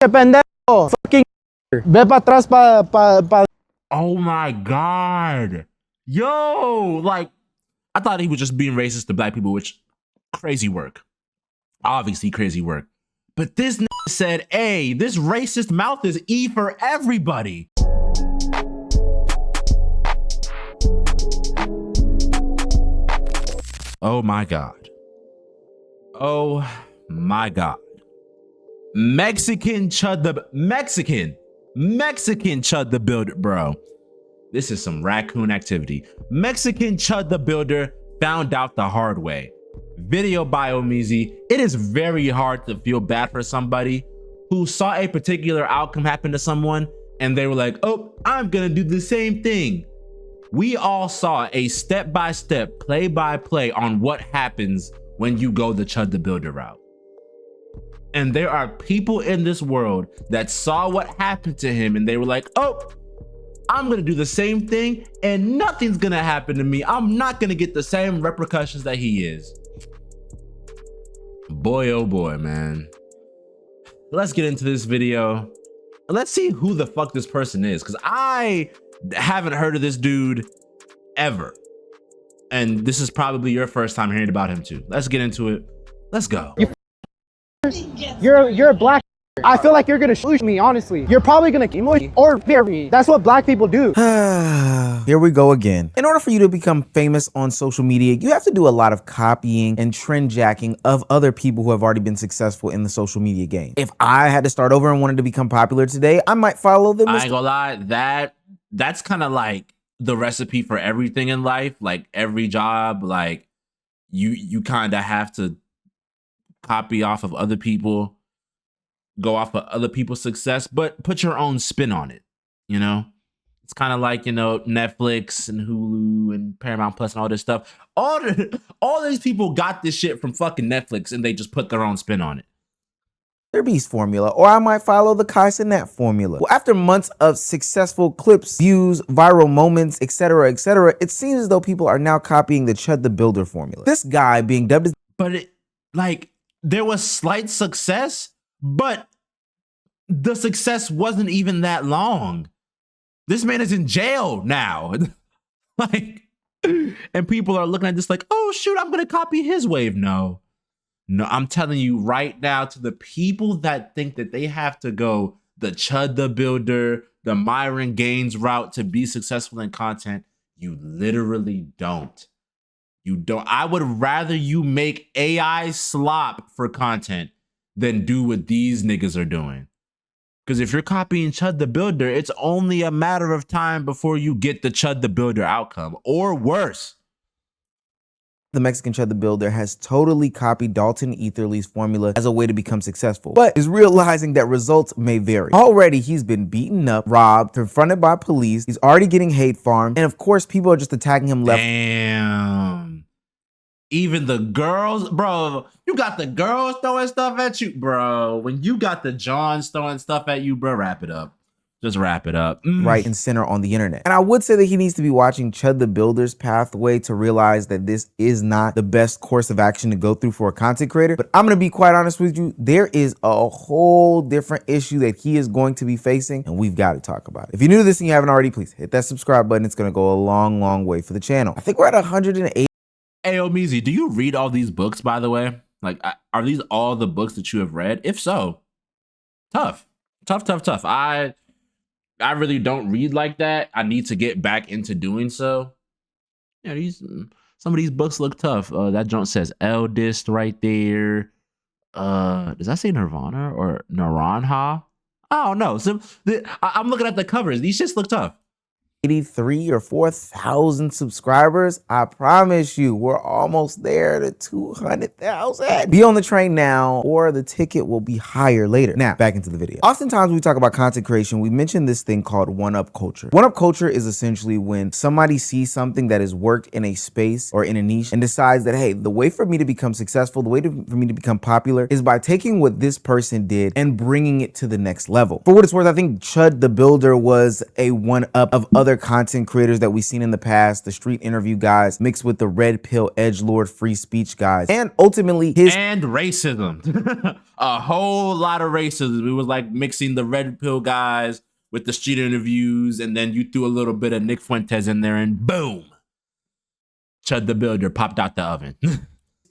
pendejo. Fucking ve para atrás pa. Oh my God. Yo, like, I thought he was just being racist to black people, which crazy work. Obviously crazy work. But this said, hey, this racist mouth is E for everybody. Oh my God. Oh my God. Mexican Chud the Builder, bro. This is some raccoon activity. Mexican Chud the Builder found out the hard way. Video bio Meezy. It is very hard to feel bad for somebody who saw a particular outcome happen to someone and they were like, oh, I'm gonna do the same thing. We all saw a step-by-step, play-by-play on what happens when you go the Chud the Builder route. And there are people in this world that saw what happened to him and they were like, oh, I'm gonna do the same thing and nothing's gonna happen to me. I'm not gonna get the same repercussions that he is. Boy, oh boy, man. Let's get into this video. Let's see who the fuck this person is, because I haven't heard of this dude ever. And this is probably your first time hearing about him too. Let's get into it. Let's go. You're a black. I feel like you're gonna shoot me, honestly. You're probably gonna kill me or fear me. That's what black people do. Here we go again. In order for you to become famous on social media, you have to do a lot of copying and trend jacking of other people who have already been successful in the social media game. If I had to start over and wanted to become popular today, I might follow the I ain't gonna lie, that's kind of like the recipe for everything in life. Like every job, like you kind of have to copy off of other people, go off of other people's success, but put your own spin on it, you know? It's kind of like, you know, Netflix and Hulu and Paramount Plus and all this stuff. All these people got this shit from fucking Netflix and they just put their own spin on it. Beast formula, or I might follow the Kai Cenat formula. Well, after months of successful clips, views, viral moments, etc., it seems as though people are now copying the Chud the Builder formula. This guy being dubbed as... But it, like, there was slight success, but the success wasn't even that long. This man is in jail now. Like, and people are looking at this like, oh shoot, I'm gonna copy his wave. No, I'm telling you right now, to the people that think that they have to go the Chud the Builder, the Myron Gaines route to be successful in content, you literally don't. You don't. I would rather you make AI slop for content than do what these niggas are doing. Because if you're copying Chud the Builder, it's only a matter of time before you get the Chud the Builder outcome, or worse. The Mexican Chud the Builder has totally copied Dalton Etherly's formula as a way to become successful, but is realizing that results may vary. Already, he's been beaten up, robbed, confronted by police. He's already getting hate farmed, and of course, people are just attacking him left. Damn. Even the girls, bro, you got the girls throwing stuff at you, bro. When you got the Johns throwing stuff at you, bro, wrap it up. Just wrap it up. Right and center on the internet. And I would say that he needs to be watching Chud the Builder's pathway to realize that this is not the best course of action to go through for a content creator. But I'm going to be quite honest with you. There is a whole different issue that he is going to be facing, and we've got to talk about it. If you're new to this and you haven't already, please hit that subscribe button. It's going to go a long, long way for the channel. I think we're at 108. Ayo, Meezy, do you read all these books, by the way? Like, are these all the books that you have read? If so, tough. I really don't read like that. I need to get back into doing so. Yeah, some of these books look tough. That joint says Eldest right there. Does that say Nirvana or Naranja? I don't know. So I'm looking at the covers. These shits look tough. 83 or 4,000 subscribers. I promise you, we're almost there to 200,000. Be on the train now, or the ticket will be higher later. Now, back into the video. Oftentimes, when we talk about content creation, we mention this thing called one-up culture. One-up culture is essentially when somebody sees something that has worked in a space or in a niche and decides that, hey, the way for me to become successful, the way for me to become popular is by taking what this person did and bringing it to the next level. For what it's worth, I think Chud the Builder was a one-up of other other content creators that we've seen in the past, the street interview guys mixed with the red pill edgelord free speech guys, and ultimately his and racism. A whole lot of racism. It was like mixing the red pill guys with the street interviews, and then you threw a little bit of Nick Fuentes in there, and boom, Chud the Builder popped out the oven.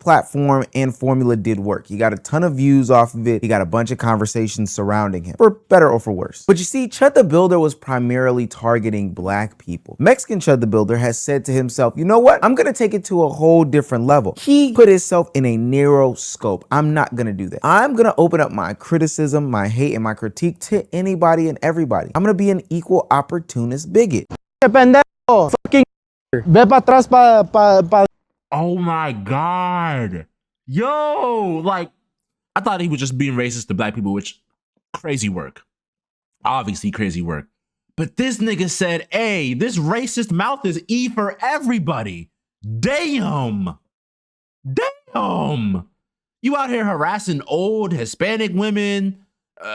platform and formula did work. He got a ton of views off of it. He got a bunch of conversations surrounding him, for better or for worse. But you see, Chud the Builder was primarily targeting black people. Mexican Chud the Builder has said to himself, you know what? I'm gonna take it to a whole different level. He put himself in a narrow scope. I'm not gonna do that. I'm gonna open up my criticism, my hate, and my critique to anybody and everybody. I'm gonna be an equal opportunist bigot. Pendejo, fucking ve pa atrás pa. Oh my God. Yo, like, I thought he was just being racist to black people, which crazy work. Obviously crazy work. But this nigga said, hey, this racist mouth is E for everybody. Damn. Damn. You out here harassing old Hispanic women.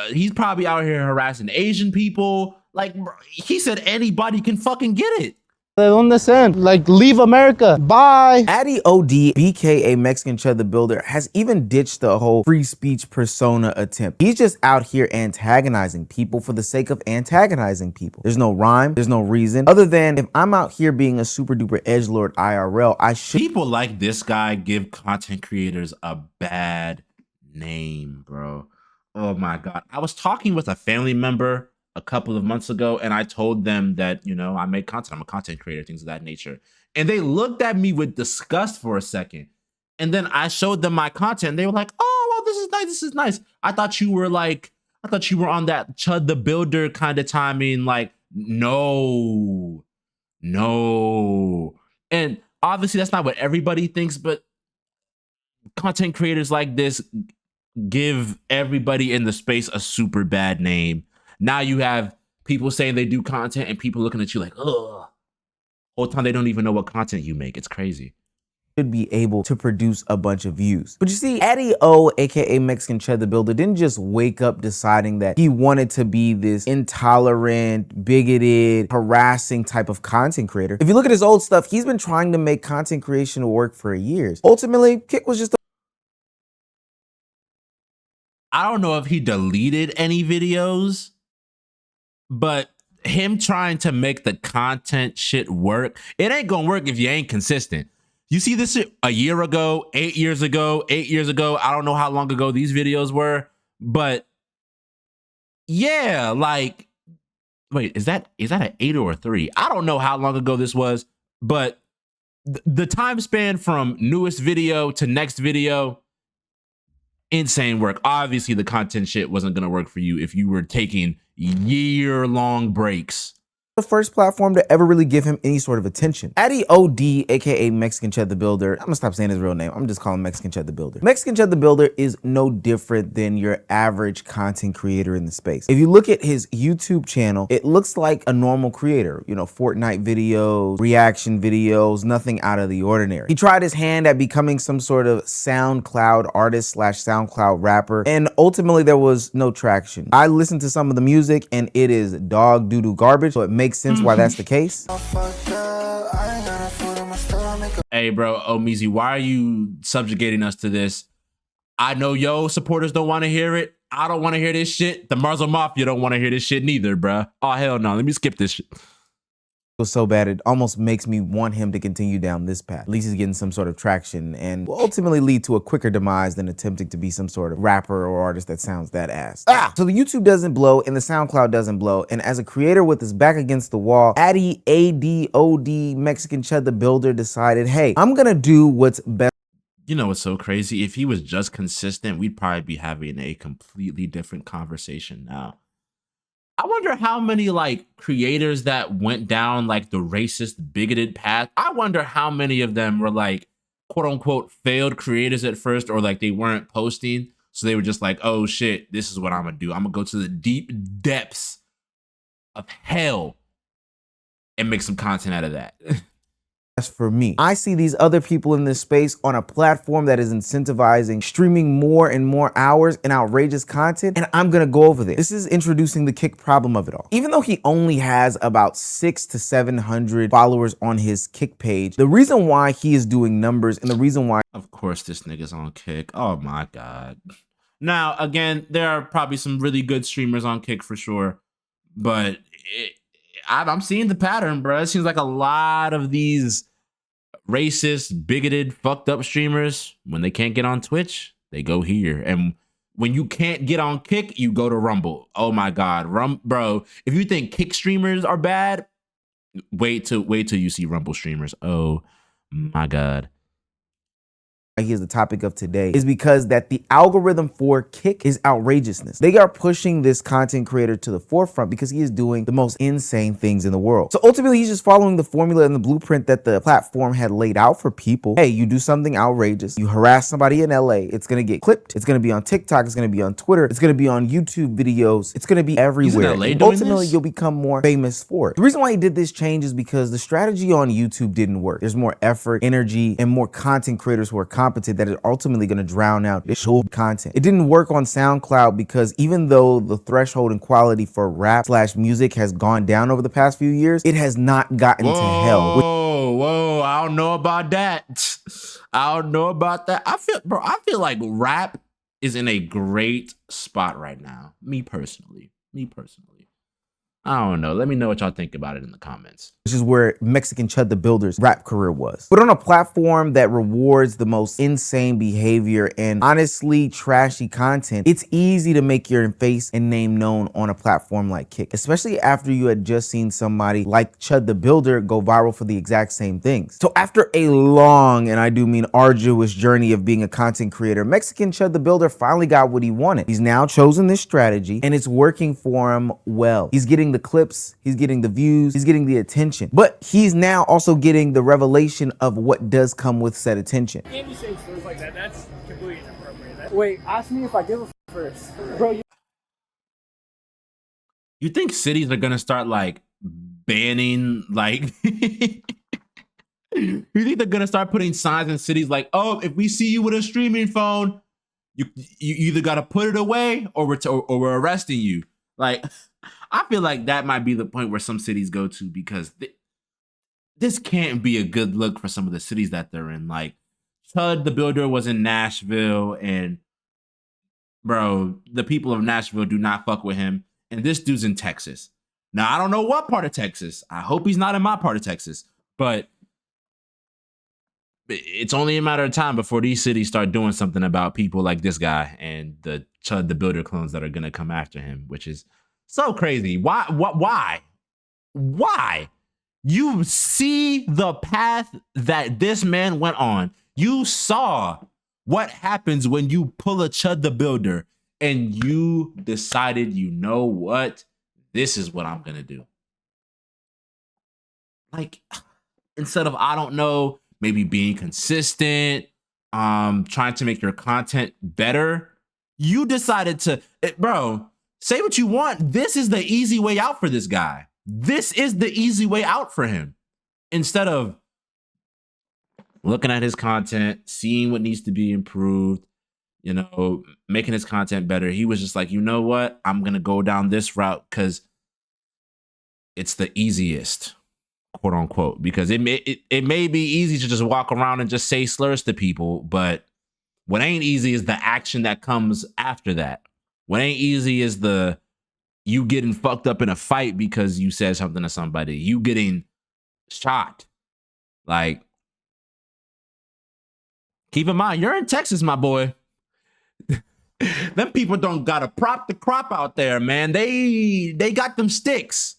He's probably out here harassing Asian people. Like, he said anybody can fucking get it. ¿De dónde sean? Like, leave America. Bye. Addy OD, BKA Mexican Chud the Builder, has even ditched the whole free speech persona attempt. He's just out here antagonizing people for the sake of antagonizing people. There's no rhyme, there's no reason, other than if I'm out here being a super duper edgelord IRL, I should. People like this guy give content creators a bad name, bro. Oh my God. I was talking with a family member a couple of months ago, and I told them that, you know, I make content, I'm a content creator, things of that nature. And they looked at me with disgust for a second. And then I showed them my content, and they were like, oh, well, this is nice, this is nice. I thought you were on that Chud the Builder kind of timing, like, no. And obviously that's not what everybody thinks, but content creators like this give everybody in the space a super bad name. Now you have people saying they do content and people looking at you like, ugh. Whole time they don't even know what content you make. It's crazy. Should be able to produce a bunch of views. But you see, Addy O, aka Mexican Chud the Builder, didn't just wake up deciding that he wanted to be this intolerant, bigoted, harassing type of content creator. If you look at his old stuff, he's been trying to make content creation work for years. Ultimately, Kick was just I don't know if he deleted any videos, but him trying to make the content shit work, it ain't gonna work if you ain't consistent. You see this shit a year ago, 8 years ago, I don't know how long ago these videos were, but yeah, like, wait, is that an 8 or a 3? I don't know how long ago this was, but the time span from newest video to next video, insane work. Obviously the content shit wasn't gonna work for you if you were taking year-long breaks. the first platform to ever really give him any sort of attention. Addy OD, aka Mexican Chud the Builder, I'm gonna stop saying his real name, I'm just calling him Mexican Chud the Builder. Mexican Chud the Builder is no different than your average content creator in the space. If you look at his YouTube channel, it looks like a normal creator, you know, Fortnite videos, reaction videos, nothing out of the ordinary. He tried his hand at becoming some sort of SoundCloud artist slash SoundCloud rapper, and ultimately there was no traction. I listened to some of the music and it is dog doo-doo garbage, so it makes sense why that's the case. Hey bro, Omizi, why are you subjugating us to this? I know yo supporters don't want to hear it. I don't want to hear this shit. The Marso Mafia don't want to hear this shit neither, bruh. Oh hell no, let me skip this shit. Was so bad it almost makes me want him to continue down this path. At least he's getting some sort of traction and will ultimately lead to a quicker demise than attempting to be some sort of rapper or artist that sounds that ass. So the YouTube doesn't blow and the SoundCloud doesn't blow, and as a creator with his back against the wall, Addy ADOD Mexican Chud the Builder decided, hey, I'm gonna do what's best. You know what's so crazy? If he was just consistent, we'd probably be having a completely different conversation now. I wonder how many like creators that went down like the racist, bigoted path. I wonder how many of them were like quote unquote failed creators at first, or like they weren't posting. So they were just like, oh shit, this is what I'm gonna do. I'm gonna go to the deep depths of hell and make some content out of that. As for me, I see these other people in this space on a platform that is incentivizing streaming more and more hours and outrageous content, and I'm gonna go over this. This is introducing the Kick problem of it all. Even though he only has about 600 to 700 followers on his Kick page, the reason why he is doing numbers and the reason why, of course, this nigga's on Kick. Oh my God. Now, again, there are probably some really good streamers on Kick for sure, but I'm seeing the pattern, bro. It seems like a lot of these racist, bigoted, fucked up streamers, when they can't get on Twitch, they go here. And when you can't get on Kick, you go to Rumble. Oh my God, bro. If you think Kick streamers are bad, wait till you see Rumble streamers. Oh my God. Here's the topic of today, is because that the algorithm for Kick is outrageousness. They are pushing this content creator to the forefront because he is doing the most insane things in the world. So ultimately, he's just following the formula and the blueprint that the platform had laid out for people. Hey, you do something outrageous, you harass somebody in LA, it's gonna get clipped, it's gonna be on TikTok, it's gonna be on Twitter, it's gonna be on YouTube videos, it's gonna be everywhere. And ultimately, you'll become more famous for it. The reason why he did this change is because the strategy on YouTube didn't work. There's more effort, energy, and more content creators who are competent that is ultimately going to drown out this whole content. It didn't work on SoundCloud because even though the threshold and quality for rap / music has gone down over the past few years, it has not gotten to hell. Whoa, I don't know about that. I don't know about that. I feel like rap is in a great spot right now. Me personally. I don't know. Let me know what y'all think about it in the comments. Which is where Mexican Chud the Builder's rap career was. But on a platform that rewards the most insane behavior and honestly trashy content, it's easy to make your face and name known on a platform like Kick, especially after you had just seen somebody like Chud the Builder go viral for the exact same things. So after a long, and I do mean arduous, journey of being a content creator, Mexican Chud the Builder finally got what he wanted. He's now chosen this strategy and it's working for him well. He's getting the clips, he's getting the views, he's getting the attention, but he's now also getting the revelation of what does come with said attention. Can't be saying stories like that. That's completely inappropriate. Wait, ask me if I give a first, bro. You think cities are gonna start like banning like? You think they're gonna start putting signs in cities like, oh, if we see you with a streaming phone, you either gotta put it away or we're arresting you. Like, I feel like that might be the point where some cities go to because this can't be a good look for some of the cities that they're in. Like, Chud the Builder was in Nashville, and bro, the people of Nashville do not fuck with him. And this dude's in Texas. Now, I don't know what part of Texas. I hope he's not in my part of Texas, but it's only a matter of time before these cities start doing something about people like this guy and the Chud the Builder clones that are gonna come after him, which is so crazy. Why? You see the path that this man went on. You saw what happens when you pull a Chud the Builder and you decided, you know what? This is what I'm gonna do. Like, instead of, I don't know, maybe being consistent, trying to make your content better, you decided to, bro, say what you want. This is the easy way out for this guy. This is the easy way out for him. Instead of looking at his content, seeing what needs to be improved, you know, making his content better, he was just like, you know what? I'm going to go down this route because it's the easiest, quote unquote, because it may be easy to just walk around and just say slurs to people, but what ain't easy is the action that comes after that. What ain't easy is you getting fucked up in a fight because you said something to somebody, you getting shot. Like, keep in mind, you're in Texas, my boy. Them people don't gotta prop the crop out there, man. They got them sticks.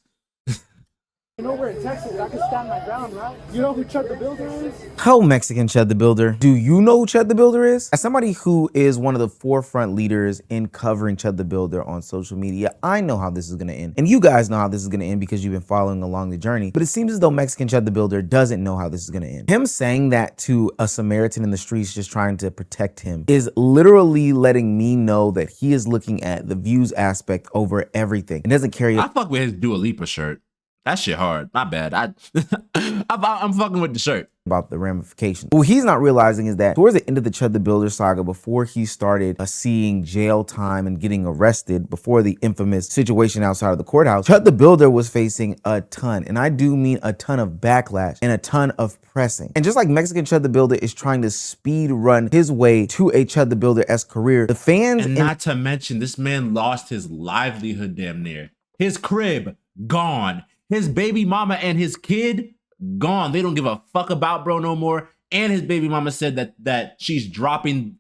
You know, we're in Texas. I can stand my ground, right? You know who Chud the Builder is? Oh, Mexican Chud the Builder. Do you know who Chud the Builder is? As somebody who is one of the forefront leaders in covering Chud the Builder on social media, I know how this is gonna end. And you guys know how this is gonna end because you've been following along the journey. But it seems as though Mexican Chud the Builder doesn't know how this is gonna end. Him saying that to a Samaritan in the streets just trying to protect him is literally letting me know that he is looking at the views aspect over everything. It doesn't carry. I fuck with his Dua Lipa shirt. That shit hard. My bad. I I'm fucking with the shirt. About the ramifications. What he's not realizing is that towards the end of the Chud the Builder saga, before he started seeing jail time and getting arrested, before the infamous situation outside of the courthouse, Chud the Builder was facing a ton, and I do mean a ton of backlash and a ton of pressing. And just like Mexican Chud the Builder is trying to speed run his way to a Chud the Builder-esque career, the fans— and not to mention, this man lost his livelihood damn near. His crib, gone. His baby mama and his kid, gone. They don't give a fuck about bro no more. And his baby mama said that she's dropping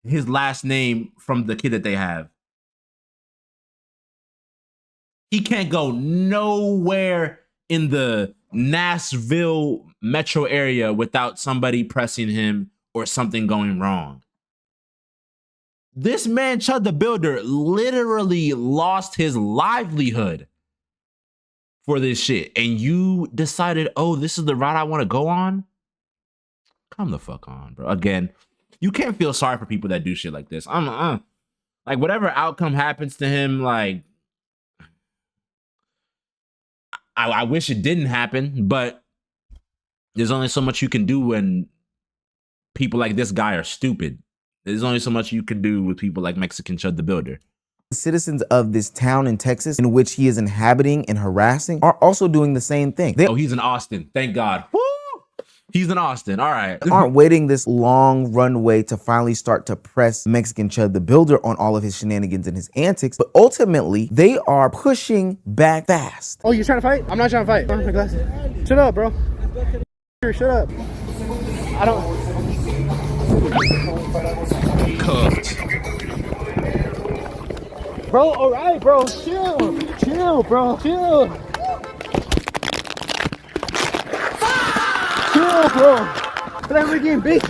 his last name from the kid that they have. He can't go nowhere in the Nashville metro area without somebody pressing him or something going wrong. This man, Chud the Builder, literally lost his livelihood for this shit. And you decided, oh, this is the route I want to go on? Come the fuck on, bro. Again, you can't feel sorry for people that do shit like this. Like, whatever outcome happens to him, like, I wish it didn't happen, but there's only so much you can do when people like this guy are stupid. There's only so much you can do with people like Mexican Chud the Builder. Citizens of this town in Texas in which he is inhabiting and harassing are also doing the same thing. Oh, he's in Austin. Thank God. Woo! He's in Austin. All right. Aren't waiting this long runway to finally start to press Mexican Chud the Builder on all of his shenanigans and his antics, but ultimately they are pushing back fast. Oh, you trying to fight? I'm not trying to fight. My glasses. Shut up, bro. Shut up. I don't. Cooked. Bro, all right, bro. Chill. Chill, bro. Chill. Chill, bro. But I'm getting big.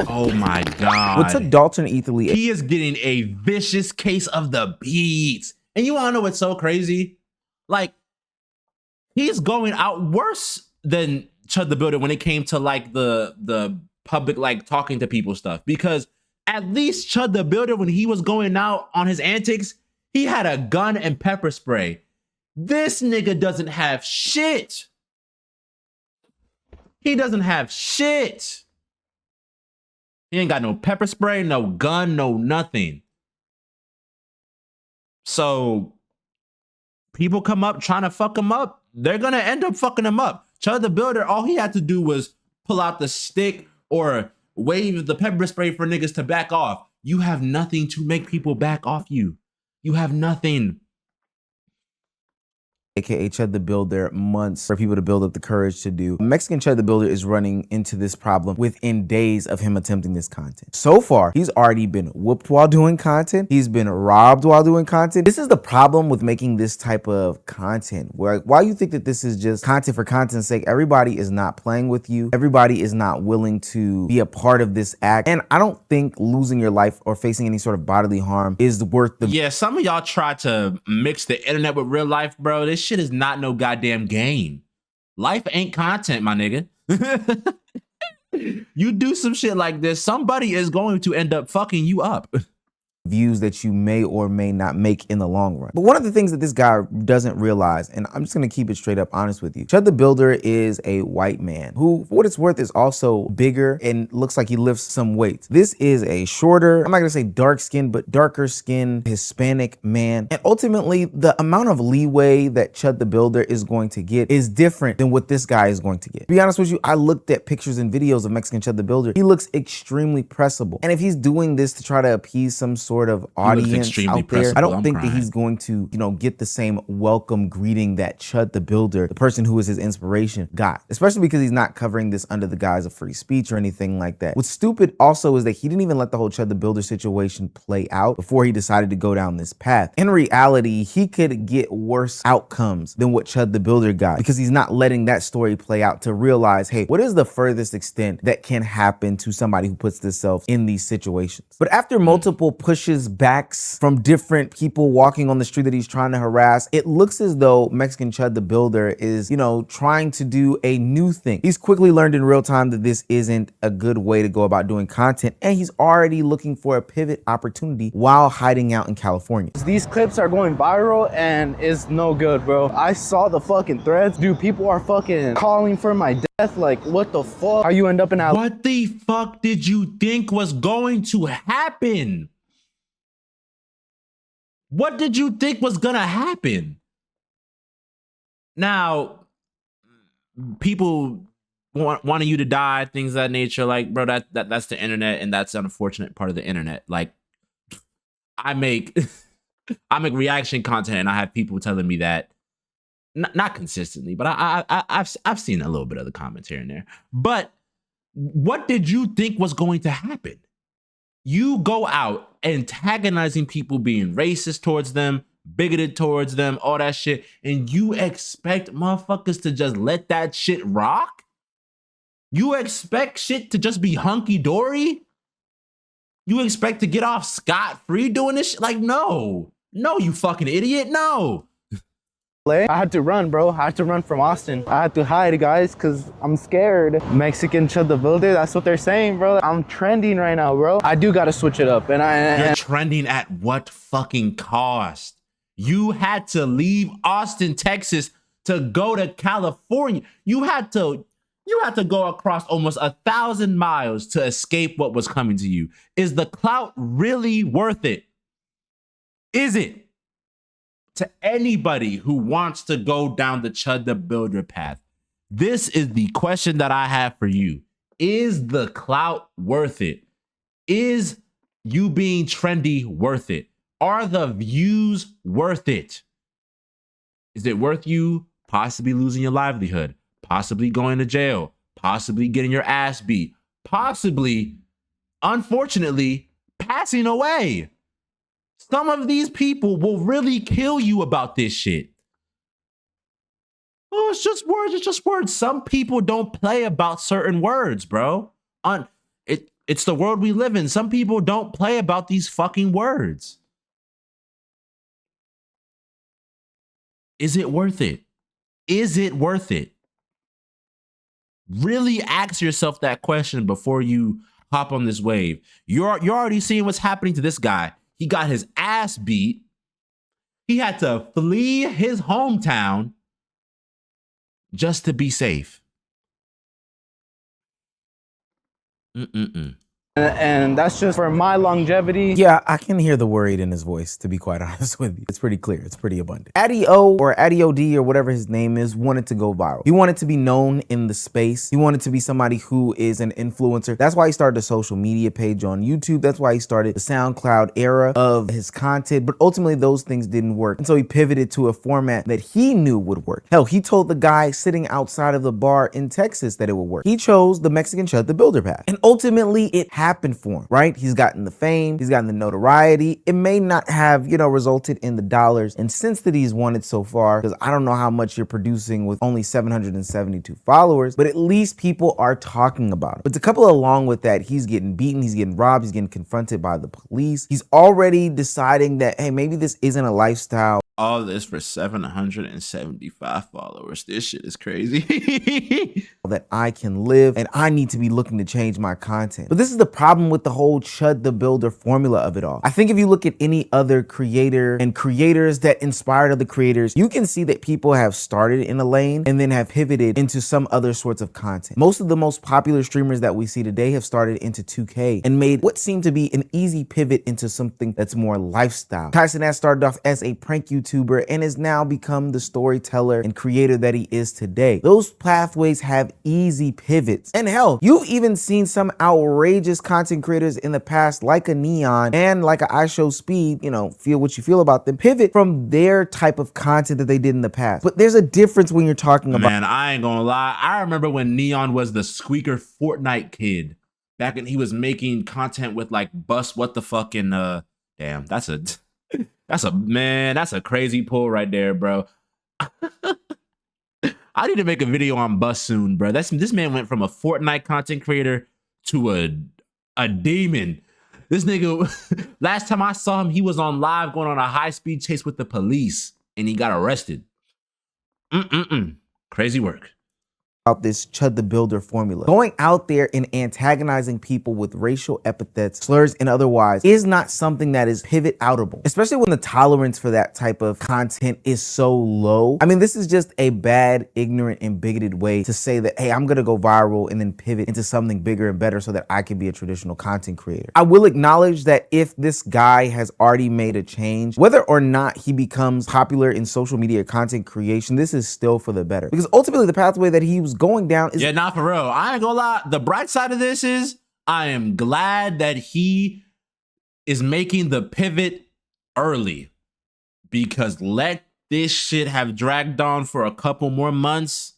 Oh my God. What took Dalton Etherly— he is getting a vicious case of the beats. And you want to know what's so crazy? Like, he's going out worse than Chud the Builder when it came to like the public, like talking to people stuff. Because at least Chud the Builder, when he was going out on his antics, he had a gun and pepper spray. This nigga doesn't have shit. He doesn't have shit. He ain't got no pepper spray, no gun, no nothing. So people come up trying to fuck him up, they're gonna end up fucking him up. Chud the Builder, all he had to do was pull out the stick or wave the pepper spray for niggas to back off. You have nothing to make people back off you. You have nothing. AKA Chud the Builder months for people to build up the courage to do. Mexican Chud the Builder is running into this problem within days of him attempting this content. So far, he's already been whooped while doing content. He's been robbed while doing content. This is the problem with making this type of content, where while you think that this is just content for content's sake, everybody is not playing with you. Everybody is not willing to be a part of this act. And I don't think losing your life or facing any sort of bodily harm is worth the— Yeah, some of y'all try to mix the internet with real life, bro. This shit is not no goddamn game. Life ain't content, my nigga. You do some shit like this, somebody is going to end up fucking you up. views that you may or may not make in the long run. But one of the things that this guy doesn't realize, and I'm just gonna keep it straight up honest with you, Chud the Builder is a white man who, for what it's worth, is also bigger and looks like he lifts some weights. This is a shorter, I'm not gonna say dark skinned, but darker skinned Hispanic man. And ultimately, the amount of leeway that Chud the Builder is going to get is different than what this guy is going to get. To be honest with you, I looked at pictures and videos of Mexican Chud the Builder. He looks extremely pressable. And if he's doing this to try to appease some sort of audience out there, I don't think that he's going to, you know, get the same welcome greeting that Chud the Builder, the person who is his inspiration, got. Especially because he's not covering this under the guise of free speech or anything like that. What's stupid also is that he didn't even let the whole Chud the Builder situation play out before he decided to go down this path. In reality, he could get worse outcomes than what Chud the Builder got because he's not letting that story play out to realize, hey, what is the furthest extent that can happen to somebody who puts themselves in these situations? But after multiple push pushes backs from different people walking on the street that he's trying to harass. It looks as though Mexican Chud the Builder is, you know, trying to do a new thing. He's quickly learned in real time that this isn't a good way to go about doing content, and he's already looking for a pivot opportunity while hiding out in California. These clips are going viral and it's no good, bro. I saw the fucking threads. Dude, people are fucking calling for my death. Like, what the fuck? How you end up in LA? What the fuck did you think was going to happen? What did you think was gonna happen? Now, people wanting you to die, things of that nature, like, bro, that's the internet, and that's an unfortunate part of the internet. Like, I make reaction content, and I have people telling me that, not consistently, but I've seen a little bit of the comments here and there. But what did you think was going to happen? You go out antagonizing people, being racist towards them, bigoted towards them, all that shit, and you expect motherfuckers to just let that shit rock? You expect shit to just be hunky-dory? You expect to get off scot-free doing this shit? Like, no. No, you fucking idiot, no. I had to run, bro. I had to run from Austin. I had to hide, guys, because I'm scared. Mexican Chud the Builder, that's what they're saying, bro. I'm trending right now, bro. I do got to switch it up. And You're trending at what fucking cost? You had to leave Austin, Texas to go to California. You had to go across almost 1,000 miles to escape what was coming to you. Is the clout really worth it? Is it? To anybody who wants to go down the Chud the Builder path, this is the question that I have for you. Is the clout worth it? Is you being trendy worth it? Are the views worth it? Is it worth you possibly losing your livelihood, possibly going to jail, possibly getting your ass beat, possibly, unfortunately, passing away? Some of these people will really kill you about this shit. Oh, it's just words, it's just words. Some people don't play about certain words, bro. It's the world we live in. Some people don't play about these fucking words. Is it worth it? Is it worth it? Really ask yourself that question before you hop on this wave. You're already seeing what's happening to this guy. He got his ass beat. He had to flee his hometown just to be safe. And that's just for my longevity. Yeah, I can hear the worried in his voice, to be quite honest with you. It's pretty clear. It's pretty abundant. Addy O, or Addy OD, or whatever his name is, wanted to go viral. He wanted to be known in the space. He wanted to be somebody who is an influencer. That's why he started a social media page on YouTube. That's why he started the SoundCloud era of his content. But ultimately, those things didn't work. And so he pivoted to a format that he knew would work. Hell, he told the guy sitting outside of the bar in Texas that it would work. He chose the Mexican Chud the Builder path. And ultimately, it happened for him, right? He's gotten the fame, he's gotten the notoriety. It may not have, resulted in the dollars and cents that he's wanted so far, because I don't know how much you're producing with only 772 followers, but at least people are talking about it. But to couple along with that, he's getting beaten, he's getting robbed, he's getting confronted by the police. He's already deciding that, hey, maybe this isn't a lifestyle. All this for 775 followers. This shit is crazy. That I can live, and I need to be looking to change my content. But this is the problem with the whole Chud the Builder formula of it all. I think if you look at any other creator and creators that inspired other creators, you can see that people have started in a lane and then have pivoted into some other sorts of content. Most of the most popular streamers that we see today have started into 2K and made what seemed to be an easy pivot into something that's more lifestyle. Tyson has started off as a prank YouTuber and has now become the storyteller and creator that he is today. Those pathways have easy pivots. And hell, you've even seen some outrageous content creators in the past, like a Neon and like a IShowSpeed, feel what you feel about them, pivot from their type of content that they did in the past. But there's a difference when you're talking about— Man, I ain't gonna lie. I remember when Neon was the squeaker Fortnite kid. Back when he was making content with like Bust What the Fuck and damn, that's a crazy pull right there, bro. I need to make a video on Bust soon, bro. This man went from a Fortnite content creator to a demon. This nigga, last time I saw him, he was on live going on a high-speed chase with the police and he got arrested. Crazy work. About this Chud the Builder formula. Going out there and antagonizing people with racial epithets, slurs, and otherwise is not something that is pivot outable, especially when the tolerance for that type of content is so low. I mean, this is just a bad, ignorant, and bigoted way to say that, hey, I'm gonna go viral and then pivot into something bigger and better so that I can be a traditional content creator. I will acknowledge that if this guy has already made a change, whether or not he becomes popular in social media content creation, this is still for the better. Because ultimately the pathway that he was going down is— Yeah, not for real. I ain't gonna lie. The bright side of this is I am glad that he is making the pivot early, because let this shit have dragged on for a couple more months.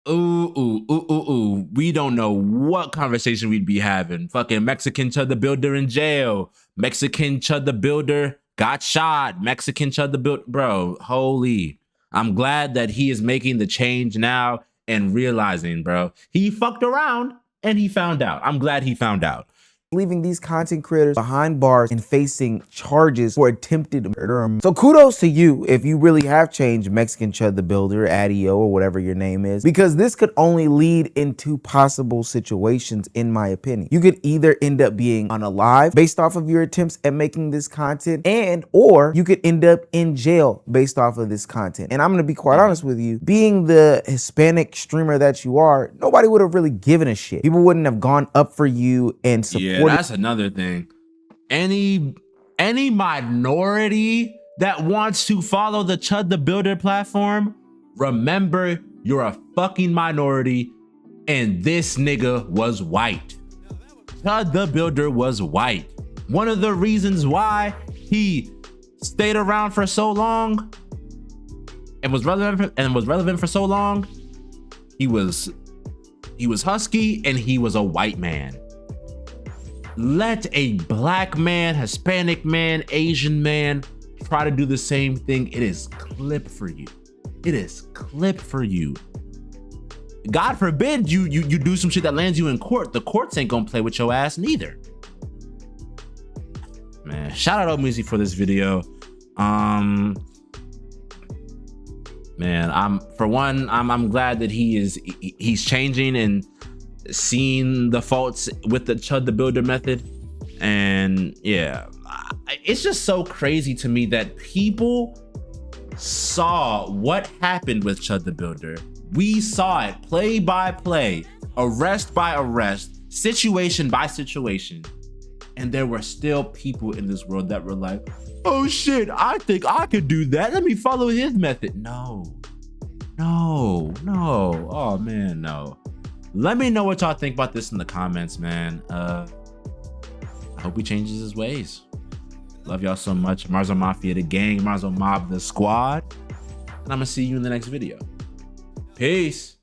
Ooh. We don't know what conversation we'd be having. Fucking Mexican Chud the Builder in jail. Mexican Chud the Builder got shot. Mexican Chud the Builder. Bro, holy. I'm glad that he is making the change now and realizing, bro, he fucked around and he found out. I'm glad he found out. Leaving these content creators behind bars and facing charges for attempted murder. So kudos to you if you really have changed Mexican Chud the Builder, Adio, or whatever your name is, because this could only lead into possible situations, in my opinion. You could either end up being unalive based off of your attempts at making this content, or you could end up in jail based off of this content. And I'm gonna be quite honest with you, being the Hispanic streamer that you are, nobody would have really given a shit. People wouldn't have gone up for you and supported. Yeah, that's another thing. Any minority that wants to follow the Chud the Builder platform, remember you're a fucking minority and this nigga was white. Chud the Builder was white. One of the reasons why he stayed around for so long and was relevant for so long, he was husky and he was a white man. Let a black man, Hispanic man, Asian man try to do the same thing. It is clip for you. It is clip for you. God forbid you do some shit that lands you in court. The courts ain't gonna play with your ass neither. Man, shout out Omuzi for this video. Man, I'm glad that he's changing and seeing the faults with the Chud the Builder method. And yeah, it's just so crazy to me that people saw what happened with Chud the Builder. We saw it play by play, arrest by arrest, situation by situation. And there were still people in this world that were like, oh shit, I think I could do that. Let me follow his method. No. Oh man, no. Let me know what y'all think about this in the comments, man. I hope he changes his ways. Love y'all so much. Marso Mafia, the gang. Marso Mob, the squad. And I'm gonna see you in the next video. Peace.